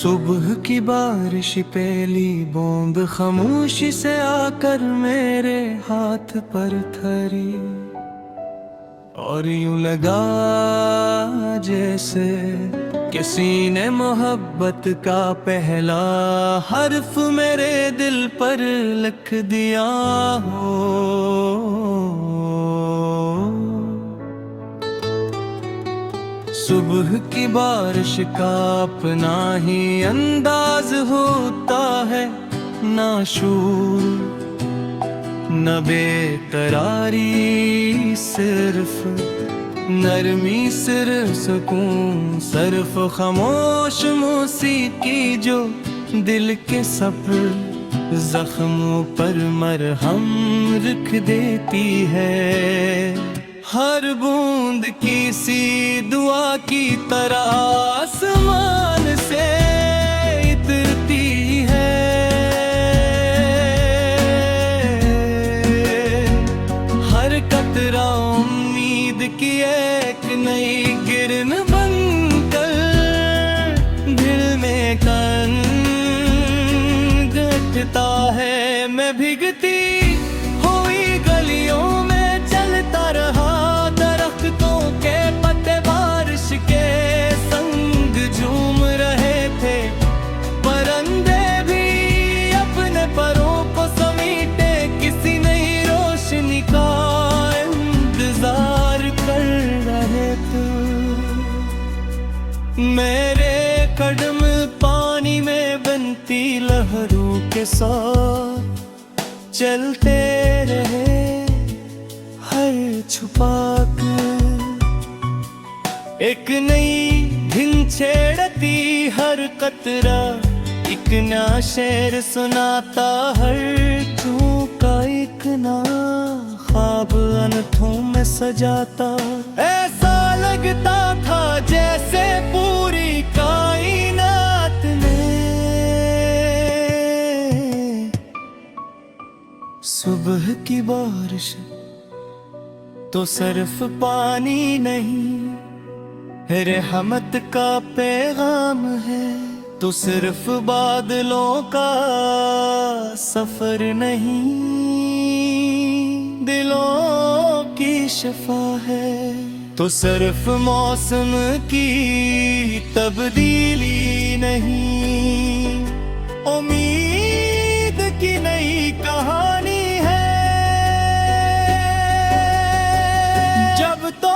सुबह की बारिश पहली बूंद खामोशी से आकर मेरे हाथ पर ठहरी और यूं लगा जैसे किसी ने मोहब्बत का पहला हर्फ मेरे दिल पर लिख दिया हो। सुबह की बारिश का अपना ही अंदाज होता है, ना शूर न बेकरारी, सिर्फ नरमी, सिर्फ सुकून, सिर्फ खामोश मौसीकी जो दिल के सब्र जख्मों पर मरहम रख देती है। हर बूंद किसी दुआ की तरह आसमान से इतरती है। हर कतरा उम्मीद की एक नई किरण बनकर दिल में कन गठता है। मैं भीगती हुई गलियों में चलता रहा, दरख्तों के पत्ते बारिश के संग झूम रहे थे। परिंदे भी अपने परों को समेटे किसी नई रोशनी का इंतजार कर रहे थे। मेरे कदम पानी में बनती लहरों के साथ चलते रहे, हर छुपा एक नई धुन छेड़ती, हर कतरा एक नया शेर सुनाता, हर झोंका एक नया ख्वाब अनथों में सजाता। ऐसा लगता था जैसे पूरी कायनात में सुबह की बारिश तो सिर्फ पानी नहीं, रहमत का पैगाम है। तो सिर्फ बादलों का सफर नहीं, दिलों की शफा है। तो सिर्फ मौसम की तब्दीली नहीं, उम्मीद की नई कहानी है। जब तो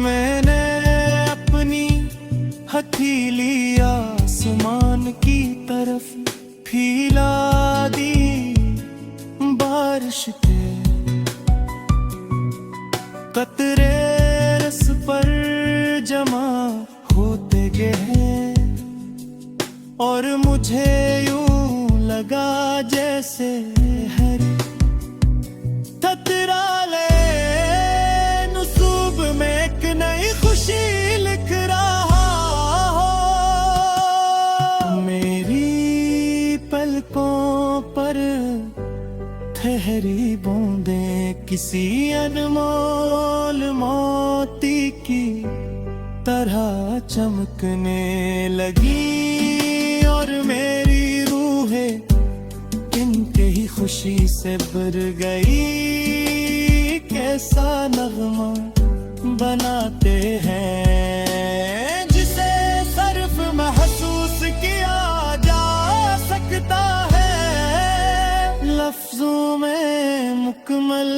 मैंने अपनी हथेली आसमान की तरफ फैला दी, बारिश के कतरे रस पर जमा होते गए और मुझे यूं लगा जैसे हर कतरा ले नसूब में एक नई खुशी लिख रहा हो। मेरी पलकों पर ठहरी बूंदें किसी अनमोल मोती की तरह चमकने लगी और मेरी रूहें इनके ही खुशी से भर गई। कैसा नगमा बनाते हैं जिसे सिर्फ महसूस किया जा सकता है, लफ्जों में मुकम्मल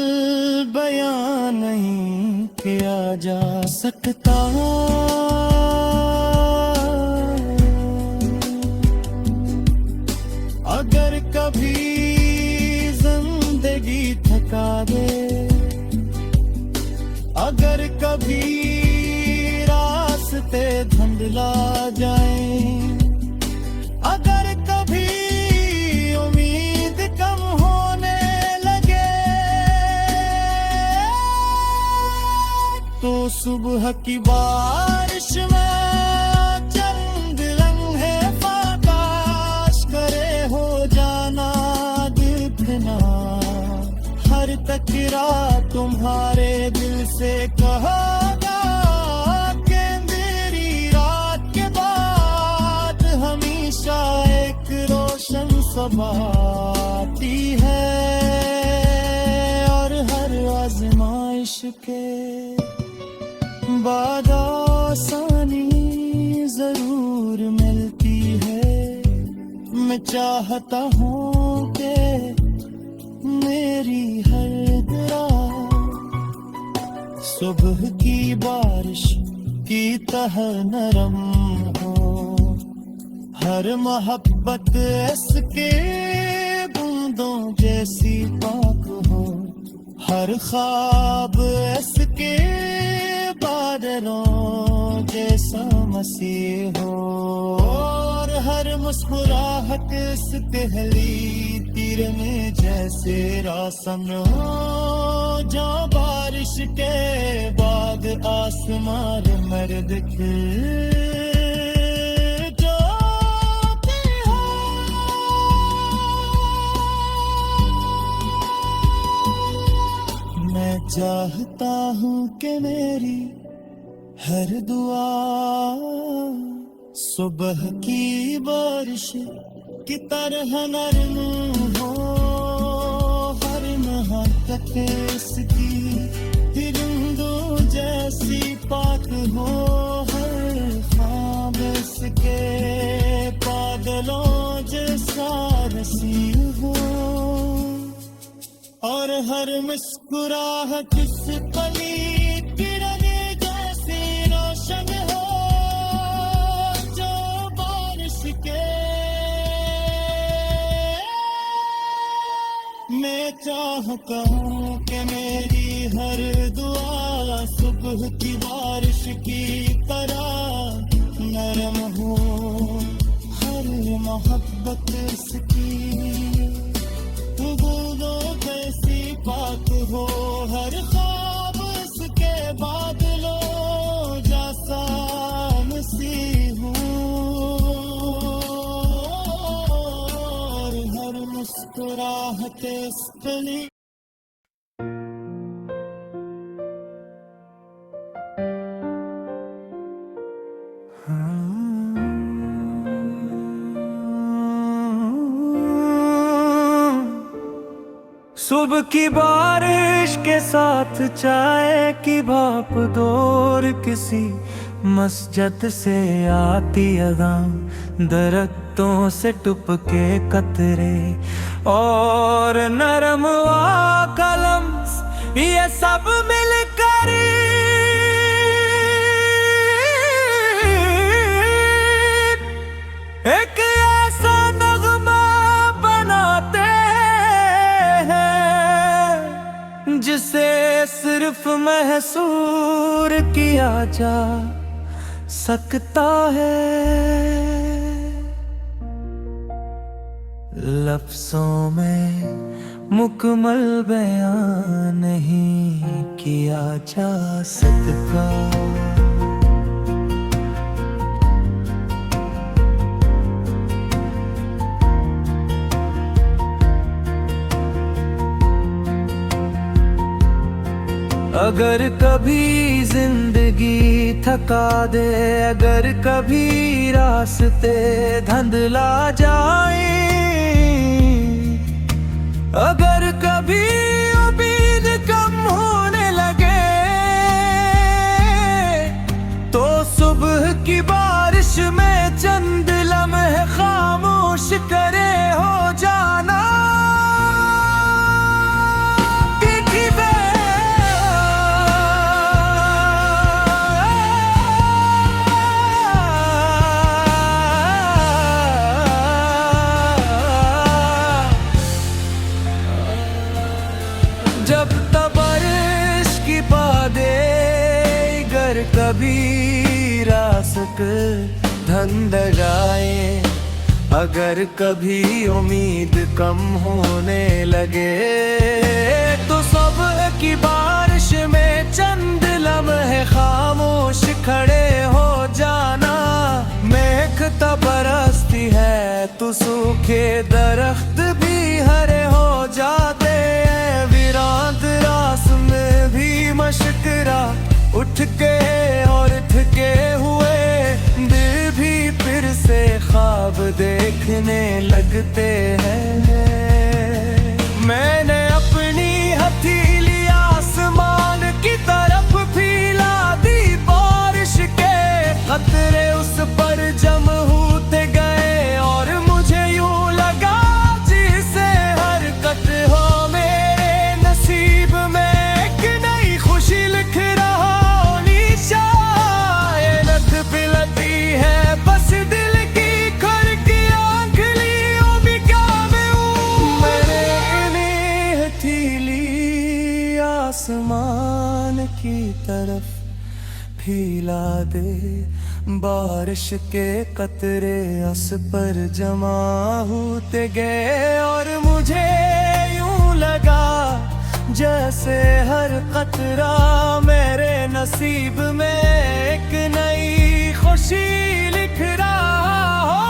बयान नहीं किया जा सकता। अगर कभी जिंदगी थका दे, अगर कभी रास्ते धुंधला जाए, अगर कभी उम्मीद कम सुबह की बारिश में चंद लम्हे फाकाश करे हो जाना दिखना। हर तकरा तुम्हारे दिल से कहोगा कि मेरी रात के बाद हमेशा एक रोशन समाती है। और हर आजमाइश के बाद आसानी जरूर मिलती है। मैं चाहता हूँ कि मेरी हर दुआ सुबह की बारिश की तरह नरम हो। हर मोहब्बत इसके बूंदों जैसी पाक हो। हर ख्वाब इसके बादलों जैसा मसीह हो। और हर मुस्कुराहट इस पहली तीर में जैसे रासन हो। जो बारिश के बाद आसमान मर्द खिल चाहता हूँ कि मेरी हर दुआ सुबह की बारिश की तरह नरम हो। हर महक इसकी परिंदों जैसी पाक हो। हर ख्वाब इसके बादलों जैसा रसील हो। और हर मुस्कुराहट इस कली किरण जैसी रोशन हो। जो बारिश के मैं चाहता हूँ कि मेरी हर दुआ सुबह की बारिश की तरह नरम हो। हर मोहब्बत इसकी बूंदों कैसी पाक हो। हर ख्वाब इसके बादलों जैसा मसीह हो। और हर मुस्कुराहट इस कली सुबह की बारिश के साथ चाय की भाप दूर किसी मस्जिद से आती अज़ान। दरख्तों से टुपके कतरे और नरम कलम ये सब मिलकर एक ऐसा नगमा बनाते जिसे सिर्फ महसूर किया जा सकता है। लफ्ज़ों में मुकम्मल बयान नहीं किया जा सकता। अगर कभी जिंदगी थका दे, अगर कभी रास्ते धुंधला जाए, अगर कभी उम्मीद कम होने लगे, तो सुबह की बारिश में चंद लम्हे खामोश करे हो जाना। जब तबारिश की बादे गर कभी रास्ते धुंध जाए, अगर कभी उम्मीद कम होने लगे तो सुबह की बारिश में चंद लम्हे खामोश खड़े हो जाना। महकता बरसती है तो सूखे दरख्त भी हरे हो जाते हैं। वीरान रास में भी मशकरा उठ के और थके हुए दिल भी फिर से ख्वाब देखने लगते हैं। मैंने अपनी हथेली आसमान की तरफ फैला दी, बारिश के कतरे उस पर जम होते गए और मुझे यूं लगा जैसे हरकत हो मेरे नसीब में एक नई खुशी लिख रहा पिलती है बस दिल की खिड़कियां खुलियों भी क्या मैं हूँ। मैंने इन्हें हथेली आसमान की तरफ फैला दे, बारिश के कतरे उस पर जमा होते गए और मुझे यूं लगा जैसे हर कतरा मेरे नसीब में एक नई खुशी लिख रहा हो।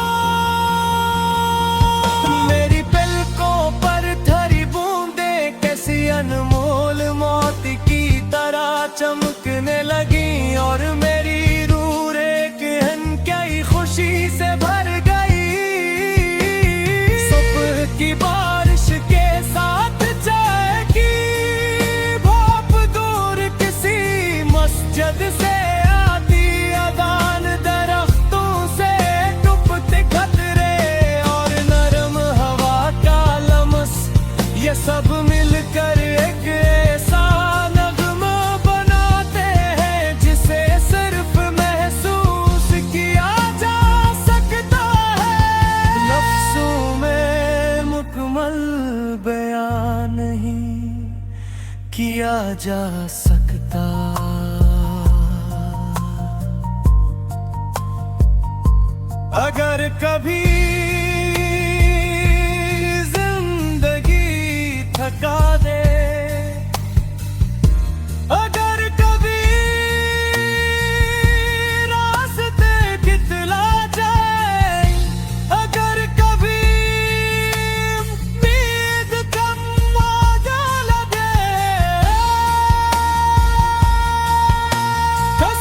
मेरी पलकों पर धरी बूंदे कैसी अनमोल मोती की तरह चमकने लगी और मेरी रूह एक हल्की खुशी से भर गई। सुबह की बारिश के साथ चाय की भाप दूर किसी मस्जिद से आती अजान, दरख्तों से टूटते खतरे और नरम हवा का लम्स, ये सब मिलकर एक ऐसा नगमा बनाते हैं जिसे सिर्फ महसूस किया जा सकता है। लफ्ज़ों में मुकम्मल बयान नहीं किया जा सकता। अगर कभी जिंदगी थका दे, अगर कभी रास्ते खितला जाए, अगर कभी उम्मीद कम हो लगे,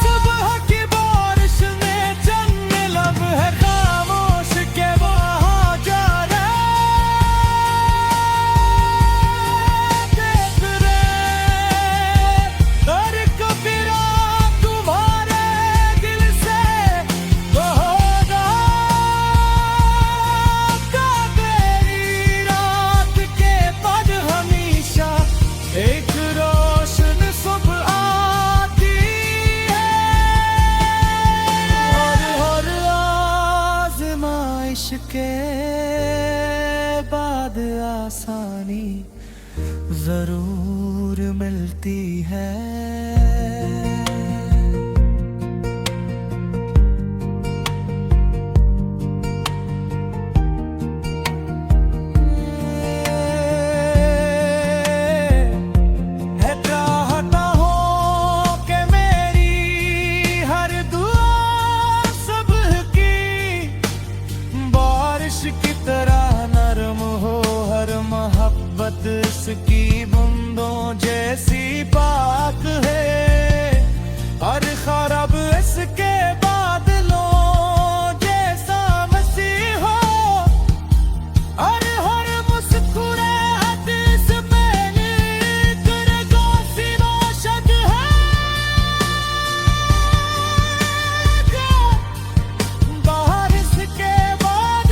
सुबह की बारिश में चंद लम्हे खामोश के वहाँ जा देख रहे और कबीरा तुम्हारे दिल से होगा का तेरी रात के बाद हमेशा एक रोशन सुबह आती है और हर आज़माइश के बाद आसानी जरूर मिलती है। है चाहता हूँ कि मेरी हर दुआ सुबह की बारिश की तरह नरम हो, हर मोहब्बत इसकी बूंदों जैसी पाक है, हर खराब इसके बादलों जैसा मसीह हो, हर मुस्कुराहट इसमें निकरेगा सिवा शक है। बारिश के बाद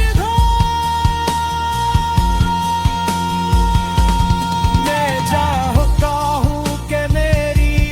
मैं चाहता हूँ कि मेरी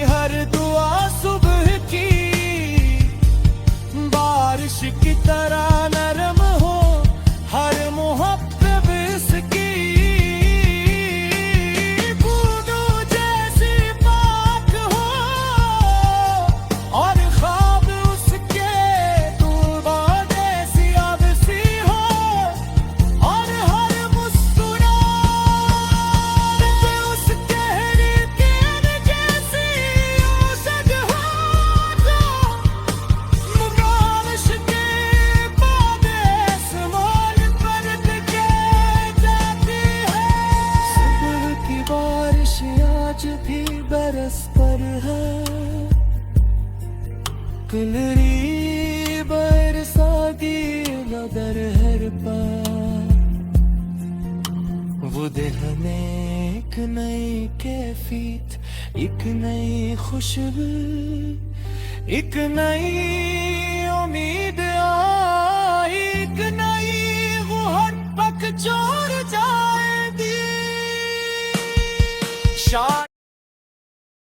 कलरी बरसाती नदर हर पार वो दिल ने एक नई कैफियत, एक नई खुशबू, एक नई उम्मीद आई, एक नई वो हर पक जोर जाएगी।